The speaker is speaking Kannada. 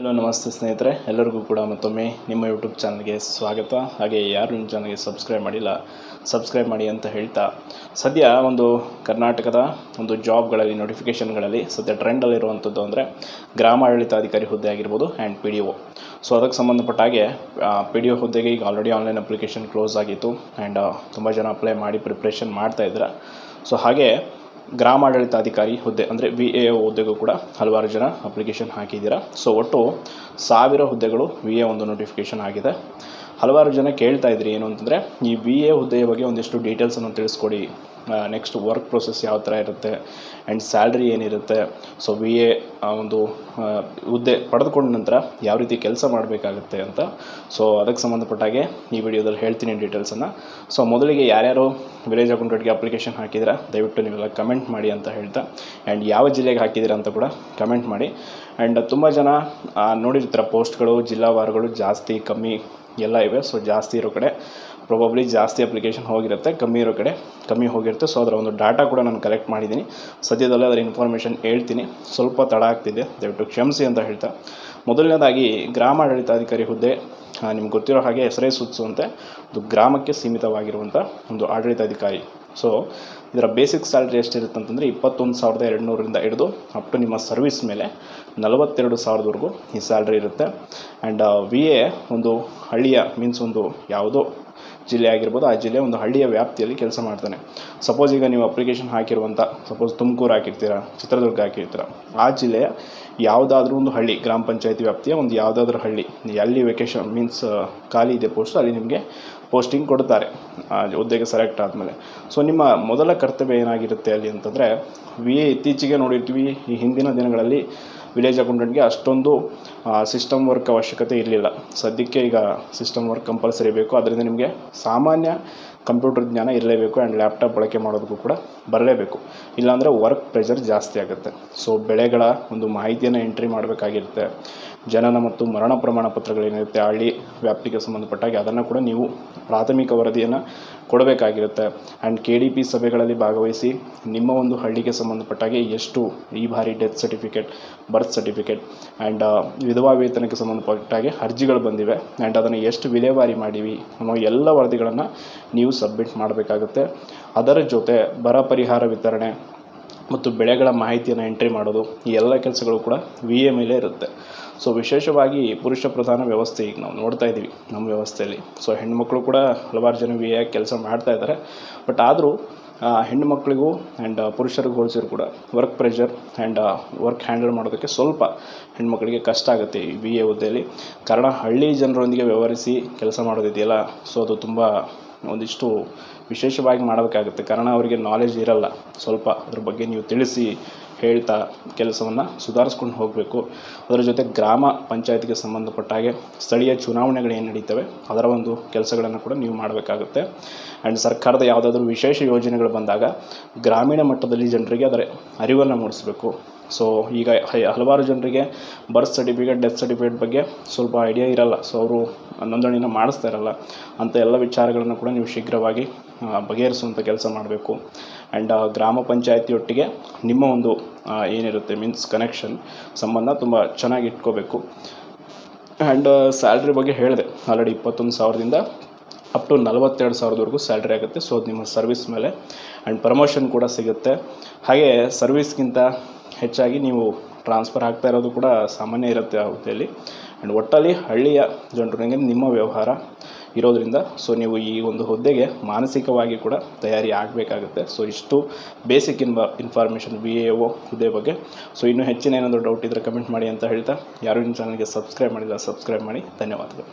ಹಲೋ ನಮಸ್ತೆ ಸ್ನೇಹಿತರೆ, ಎಲ್ಲರಿಗೂ ಕೂಡ ಮತ್ತೊಮ್ಮೆ ನಿಮ್ಮ ಯೂಟ್ಯೂಬ್ ಚಾನಲ್ಗೆ ಸ್ವಾಗತ. ಹಾಗೆ ಯಾರು ನಿಮ್ಮ ಚಾನಲ್ಗೆ ಸಬ್ಸ್ಕ್ರೈಬ್ ಮಾಡಿಲ್ಲ ಸಬ್ಸ್ಕ್ರೈಬ್ ಮಾಡಿ ಅಂತ ಹೇಳ್ತಾ, ಸದ್ಯ ಒಂದು ಕರ್ನಾಟಕದ ಒಂದು ಜಾಬ್ಗಳಲ್ಲಿ ನೋಟಿಫಿಕೇಷನ್ಗಳಲ್ಲಿ ಸದ್ಯ ಟ್ರೆಂಡಲ್ಲಿರುವಂಥದ್ದು ಅಂದರೆ ಗ್ರಾಮಾಡಳಿತಾಧಿಕಾರಿ ಹುದ್ದೆ ಆಗಿರ್ಬೋದು ಆ್ಯಂಡ್ PDO. ಸೊ ಅದಕ್ಕೆ ಸಂಬಂಧಪಟ್ಟ ಹಾಗೆ PDO ಹುದ್ದೆಗೆ ಈಗ ಆಲ್ರೆಡಿ ಆನ್ಲೈನ್ ಅಪ್ಲಿಕೇಶನ್ ಕ್ಲೋಸ್ ಆಗಿತ್ತು ಆ್ಯಂಡ್ ತುಂಬ ಜನ ಅಪ್ಲೈ ಮಾಡಿ ಪ್ರಿಪ್ರೇಷನ್ ಮಾಡ್ತಾಯಿದ್ದಾರೆ. ಸೊ ಹಾಗೆ ಗ್ರಾಮಾಡಳಿತಾಧಿಕಾರಿ ಹುದ್ದೆ ಅಂದರೆ VAO ಹುದ್ದೆಗೂ ಕೂಡ ಹಲವಾರು ಜನ ಅಪ್ಲಿಕೇಶನ್ ಹಾಕಿದ್ದೀರಾ. ಸೊ ಒಟ್ಟು 1000 ಹುದ್ದೆಗಳು VA ಒಂದು ನೋಟಿಫಿಕೇಷನ್ ಆಗಿದೆ. ಹಲವಾರು ಜನ ಕೇಳ್ತಾ ಇದ್ರಿ ಏನು ಅಂತಂದರೆ, ಈ VA ಹುದ್ದೆಯ ಬಗ್ಗೆ ಒಂದಿಷ್ಟು ಡೀಟೇಲ್ಸನ್ನು ತಿಳಿಸ್ಕೊಡಿ, ನೆಕ್ಸ್ಟ್ ವರ್ಕ್ ಪ್ರೊಸೆಸ್ ಯಾವ ಥರ ಇರುತ್ತೆ ಆ್ಯಂಡ್ ಸ್ಯಾಲ್ರಿ ಏನಿರುತ್ತೆ, ಸೊ VA ಒಂದು ಹುದ್ದೆ ಪಡೆದುಕೊಂಡ ನಂತರ ಯಾವ ರೀತಿ ಕೆಲಸ ಮಾಡಬೇಕಾಗುತ್ತೆ ಅಂತ. ಸೊ ಅದಕ್ಕೆ ಸಂಬಂಧಪಟ್ಟಾಗೆ ಈ ವಿಡಿಯೋದಲ್ಲಿ ಹೇಳ್ತೀನಿ ಡೀಟೇಲ್ಸನ್ನು. ಸೊ ಮೊದಲಿಗೆ ಯಾರ್ಯಾರು ವಿಲೇಜ್ ಅಕೌಂಟೆಂಟ್ಗೆ ಅಪ್ಲಿಕೇಶನ್ ಹಾಕಿದ್ದೀರಾ ದಯವಿಟ್ಟು ನೀವೆಲ್ಲ ಕಮೆಂಟ್ ಮಾಡಿ ಅಂತ ಹೇಳ್ತಾ, ಆ್ಯಂಡ್ ಯಾವ ಜಿಲ್ಲೆಗೆ ಹಾಕಿದ್ದೀರಾ ಅಂತ ಕೂಡ ಕಮೆಂಟ್ ಮಾಡಿ. ಆ್ಯಂಡ್ ತುಂಬ ಜನ ನೋಡಿರ್ತೀರ ಪೋಸ್ಟ್ಗಳು ಜಿಲ್ಲಾವಾರುಗಳು ಜಾಸ್ತಿ ಕಮ್ಮಿ ಎಲ್ಲ ಇವೆ. ಸೊ ಜಾಸ್ತಿ ಇರೋ ಕಡೆ ಪ್ರೊಬಬ್ಲಿ ಜಾಸ್ತಿ ಅಪ್ಲಿಕೇಶನ್ ಹೋಗಿರುತ್ತೆ, ಕಮ್ಮಿ ಇರೋ ಕಡೆ ಕಮ್ಮಿ ಹೋಗಿರುತ್ತೆ. ಸೊ ಅದರ ಒಂದು ಡಾಟಾ ಕೂಡ ನಾನು ಕಲೆಕ್ಟ್ ಮಾಡಿದ್ದೀನಿ, ಸದ್ಯದಲ್ಲೇ ಅದರ ಇನ್ಫಾರ್ಮೇಷನ್ ಹೇಳ್ತೀನಿ. ಸ್ವಲ್ಪ ತಡ ಆಗ್ತಿದೆ, ದಯವಿಟ್ಟು ಕ್ಷಮಿಸಿ ಅಂತ ಹೇಳ್ತಾ, ಮೊದಲನೇದಾಗಿ ಗ್ರಾಮಾಡಳಿತಾಧಿಕಾರಿ ಹುದ್ದೆ ನಿಮ್ಗೆ ಗೊತ್ತಿರೋ ಹಾಗೆ ಹೆಸರೇ ಸೂಚಿಸುವಂತೆ ಒಂದು ಗ್ರಾಮಕ್ಕೆ ಸೀಮಿತವಾಗಿರುವಂಥ ಒಂದು ಆಡಳಿತಾಧಿಕಾರಿ. ಸೊ ಇದರ ಬೇಸಿಕ್ ಸ್ಯಾಲ್ರಿ ಎಷ್ಟಿರುತ್ತೆ ಅಂತಂದರೆ 21,200ರಿಂದ ಹಿಡಿದು ಅಪ್ ಟು ನಿಮ್ಮ ಸರ್ವಿಸ್ ಮೇಲೆ 42,000ವರೆಗೂ ಈ ಸ್ಯಾಲ್ರಿ ಇರುತ್ತೆ. ಆ್ಯಂಡ್ VA ಒಂದು ಹಳ್ಳಿಯ ಮೀನ್ಸ್ ಒಂದು ಯಾವುದೋ ಜಿಲ್ಲೆ ಆಗಿರ್ಬೋದು, ಆ ಜಿಲ್ಲೆ ಒಂದು ಹಳ್ಳಿಯ ವ್ಯಾಪ್ತಿಯಲ್ಲಿ ಕೆಲಸ ಮಾಡ್ತಾನೆ. ಸಪೋಸ್ ಈಗ ನೀವು ಅಪ್ಲಿಕೇಶನ್ ಹಾಕಿರುವಂಥ ಸಪೋಸ್ ತುಮಕೂರು ಹಾಕಿರ್ತೀರ, ಚಿತ್ರದುರ್ಗ ಹಾಕಿರ್ತೀರ, ಆ ಜಿಲ್ಲೆಯ ಯಾವುದಾದ್ರೂ ಒಂದು ಹಳ್ಳಿ ಗ್ರಾಮ ಪಂಚಾಯತಿ ವ್ಯಾಪ್ತಿಯ ಒಂದು ಯಾವುದಾದ್ರೂ ಹಳ್ಳಿ ಎಲ್ಲಿ ವೆಕೇಷನ್ ಮೀನ್ಸ್ ಖಾಲಿ ಇದೆ ಪೋಸ್ಟ್, ಅಲ್ಲಿ ನಿಮಗೆ ಪೋಸ್ಟಿಂಗ್ ಕೊಡ್ತಾರೆ ಹುದ್ದೆಗೆ ಸೆಲೆಕ್ಟ್ ಆದಮೇಲೆ. ಸೊ ನಿಮ್ಮ ಮೊದಲ ಕರ್ತವ್ಯ ಏನಾಗಿರುತ್ತೆ ಅಲ್ಲಿ ಅಂತಂದರೆ, VA ಇತ್ತೀಚೆಗೆ ನೋಡಿರ್ತೀವಿ, ಈ ಹಿಂದಿನ ದಿನಗಳಲ್ಲಿ ವಿಲೇಜ್ ಅಕೌಂಟೆಂಟ್ಗೆ ಅಷ್ಟೊಂದು ಸಿಸ್ಟಮ್ ವರ್ಕ್ ಅವಶ್ಯಕತೆ ಇರಲಿಲ್ಲ. ಸದ್ಯಕ್ಕೆ ಈಗ ಸಿಸ್ಟಮ್ ವರ್ಕ್ ಕಂಪಲ್ಸರಿ ಬೇಕು, ಅದರಿಂದ ನಿಮಗೆ ಸಾಮಾನ್ಯ ಕಂಪ್ಯೂಟರ್ ಜ್ಞಾನ ಇರಲೇಬೇಕು ಆ್ಯಂಡ್ ಲ್ಯಾಪ್ಟಾಪ್ ಬಳಕೆ ಮಾಡೋದಕ್ಕೂ ಕೂಡ ಬರಲೇಬೇಕು, ಇಲ್ಲಾಂದರೆ ವರ್ಕ್ ಪ್ರೆಷರ್ ಜಾಸ್ತಿ ಆಗುತ್ತೆ. ಸೊ ಬೆಳೆಗಳ ಒಂದು ಮಾಹಿತಿಯನ್ನು ಎಂಟ್ರಿ ಮಾಡಬೇಕಾಗಿರುತ್ತೆ, ಜನನ ಮತ್ತು ಮರಣ ಪ್ರಮಾಣ ಪತ್ರಗಳೇನಿರುತ್ತೆ ಹಳ್ಳಿ ವ್ಯಾಪ್ತಿಗೆ ಸಂಬಂಧಪಟ್ಟಾಗೆ ಅದನ್ನು ಕೂಡ ನೀವು ಪ್ರಾಥಮಿಕ ವರದಿಯನ್ನು ಕೊಡಬೇಕಾಗಿರುತ್ತೆ. ಆ್ಯಂಡ್ KDP ಸಭೆಗಳಲ್ಲಿ ಭಾಗವಹಿಸಿ ನಿಮ್ಮ ಒಂದು ಹಳ್ಳಿಗೆ ಸಂಬಂಧಪಟ್ಟಾಗೆ ಎಷ್ಟು ಈ ಬಾರಿ death certificate, birth certificate and ವಿಧವಾ ವೇತನಕ್ಕೆ ಸಂಬಂಧಪಟ್ಟಾಗೆ ಅರ್ಜಿಗಳು ಬಂದಿವೆ ಆ್ಯಂಡ್ ಅದನ್ನು ಎಷ್ಟು ವಿಲೇವಾರಿ ಮಾಡಿವಿ ಅನ್ನೋ ಎಲ್ಲ ವರದಿಗಳನ್ನು ನೀವು ಸಬ್ಮಿಟ್ ಮಾಡಬೇಕಾಗುತ್ತೆ. ಅದರ ಜೊತೆ ಬರ ಪರಿಹಾರ ವಿತರಣೆ ಮತ್ತು ಬೆಳೆಗಳ ಮಾಹಿತಿಯನ್ನು ಎಂಟ್ರಿ ಮಾಡೋದು, ಈ ಎಲ್ಲ ಕೆಲಸಗಳು ಕೂಡ VA ಮೇಲೆ ಇರುತ್ತೆ. ಸೊ ವಿಶೇಷವಾಗಿ ಪುರುಷ ಪ್ರಧಾನ ವ್ಯವಸ್ಥೆ ಈಗ ನಾವು ನೋಡ್ತಾ ಇದ್ದೀವಿ ನಮ್ಮ ವ್ಯವಸ್ಥೆಯಲ್ಲಿ. ಸೊ ಹೆಣ್ಣುಮಕ್ಕಳು ಕೂಡ ಹಲವಾರು ಜನ VA ಕೆಲಸ ಮಾಡ್ತಾ ಇದ್ದಾರೆ. ಬಟ್ ಆದರೂ ಹೆಣ್ಣು ಮಕ್ಕಳಿಗೂ ಆ್ಯಂಡ್ ಪುರುಷರಿಗೂ ಹೋಲಿಸಿದ್ರು ಕೂಡ work pressure and work handle ಮಾಡೋದಕ್ಕೆ ಸ್ವಲ್ಪ ಹೆಣ್ಮಕ್ಳಿಗೆ ಕಷ್ಟ ಆಗುತ್ತೆ ಈ VA ಹುದ್ದೆಯಲ್ಲಿ. ಕಾರಣ ಹಳ್ಳಿ ಜನರೊಂದಿಗೆ ವ್ಯವಹರಿಸಿ ಕೆಲಸ ಮಾಡೋದಿದೆಯಲ್ಲ, ಸೊ ಅದು ತುಂಬ ಒಂದಿಷ್ಟು ವಿಶೇಷವಾಗಿ ಮಾಡಬೇಕಾಗುತ್ತೆ. ಕಾರಣ ಅವರಿಗೆ ನಾಲೆಜ್ ಇರಲ್ಲ, ಸ್ವಲ್ಪ ಅದ್ರ ಬಗ್ಗೆ ನೀವು ತಿಳಿಸಿ ಹೇಳ್ತಾ ಕೆಲಸವನ್ನು ಸುಧಾರಿಸ್ಕೊಂಡು ಹೋಗಬೇಕು. ಅದರ ಜೊತೆ ಗ್ರಾಮ ಪಂಚಾಯತಿಗೆ ಸಂಬಂಧಪಟ್ಟ ಹಾಗೆ ಸ್ಥಳೀಯ ಚುನಾವಣೆಗಳು ಏನು ನಡೀತವೆ ಅದರ ಒಂದು ಕೆಲಸಗಳನ್ನು ಕೂಡ ನೀವು ಮಾಡಬೇಕಾಗುತ್ತೆ. ಆ್ಯಂಡ್ ಸರ್ಕಾರದ ಯಾವುದಾದ್ರೂ ವಿಶೇಷ ಯೋಜನೆಗಳು ಬಂದಾಗ ಗ್ರಾಮೀಣ ಮಟ್ಟದಲ್ಲಿ ಜನರಿಗೆ ಅದರ ಅರಿವನ್ನು ಮೂಡಿಸಬೇಕು. ಸೊ ಈಗ ಹಲವಾರು ಜನರಿಗೆ ಬರ್ತ್ ಸರ್ಟಿಫಿಕೇಟ್, ಡೆತ್ ಸರ್ಟಿಫಿಕೇಟ್ ಬಗ್ಗೆ ಸ್ವಲ್ಪ ಐಡಿಯಾ ಇರಲ್ಲ. ಸೊ ಅವರು ನೋಂದಣಿನ ಮಾಡಿಸ್ತಾ ಇರಲ್ಲ. ಅಂಥ ಎಲ್ಲ ವಿಚಾರಗಳನ್ನು ಕೂಡ ನೀವು ಶೀಘ್ರವಾಗಿ ಬಗೆಹರಿಸುವಂಥ ಕೆಲಸ ಮಾಡಬೇಕು. ಆ್ಯಂಡ್ ಗ್ರಾಮ ಪಂಚಾಯತಿಯೊಟ್ಟಿಗೆ ನಿಮ್ಮ ಒಂದು ಏನಿರುತ್ತೆ ಮೀನ್ಸ್ ಕನೆಕ್ಷನ್ ಸಂಬಂಧ ತುಂಬ ಚೆನ್ನಾಗಿ ಇಟ್ಕೋಬೇಕು. ಆ್ಯಂಡ್ ಸ್ಯಾಲ್ರಿ ಬಗ್ಗೆ ಹೇಳಿದೆ ಆಲ್ರೆಡಿ, 21,000ದಿಂದ ಅಪ್ ಟು 42,000ವರೆಗೂ ಸ್ಯಾಲ್ರಿ ಆಗುತ್ತೆ. ಸೊ ಅದು ನಿಮ್ಮ ಸರ್ವಿಸ್ ಮೇಲೆ. ಆ್ಯಂಡ್ ಪ್ರಮೋಷನ್ ಕೂಡ ಸಿಗುತ್ತೆ. ಹಾಗೆ ಸರ್ವಿಸ್ಗಿಂತ ಹೆಚ್ಚಾಗಿ ನೀವು ಟ್ರಾನ್ಸ್ಫರ್ ಆಗ್ತಾ ಇರೋದು ಕೂಡ ಸಾಮಾನ್ಯ ಇರುತ್ತೆ ಆ ಹುದ್ದೆಯಲ್ಲಿ. ಆ್ಯಂಡ್ ಒಟ್ಟಲ್ಲಿ ಹಳ್ಳಿಯ ಜನರಿಗೆ ನಿಮ್ಮ ವ್ಯವಹಾರ ಇರೋದರಿಂದ ಸೊ ನೀವು ಈ ಒಂದು ಹುದ್ದೆಗೆ ಮಾನಸಿಕವಾಗಿ ಕೂಡ ತಯಾರಿ ಆಗಬೇಕಾಗುತ್ತೆ. ಸೊ ಇಷ್ಟು ಬೇಸಿಕ್ ಇನ್ಫಾರ್ಮೇಷನ್ VAO ಹುದ್ದೆ ಬಗ್ಗೆ. ಸೊ ಇನ್ನೂ ಹೆಚ್ಚಿನ ಏನಾದರೂ ಡೌಟ್ ಇದ್ದರೆ ಕಮೆಂಟ್ ಮಾಡಿ ಅಂತ ಹೇಳ್ತಾ, ಯಾರು ನಿಮ್ಮ ಚಾನಲ್ಗೆ ಸಬ್ಸ್ಕ್ರೈಬ್ ಮಾಡಿಲ್ಲ ಸಬ್ಸ್ಕ್ರೈಬ್ ಮಾಡಿ. ಧನ್ಯವಾದಗಳು.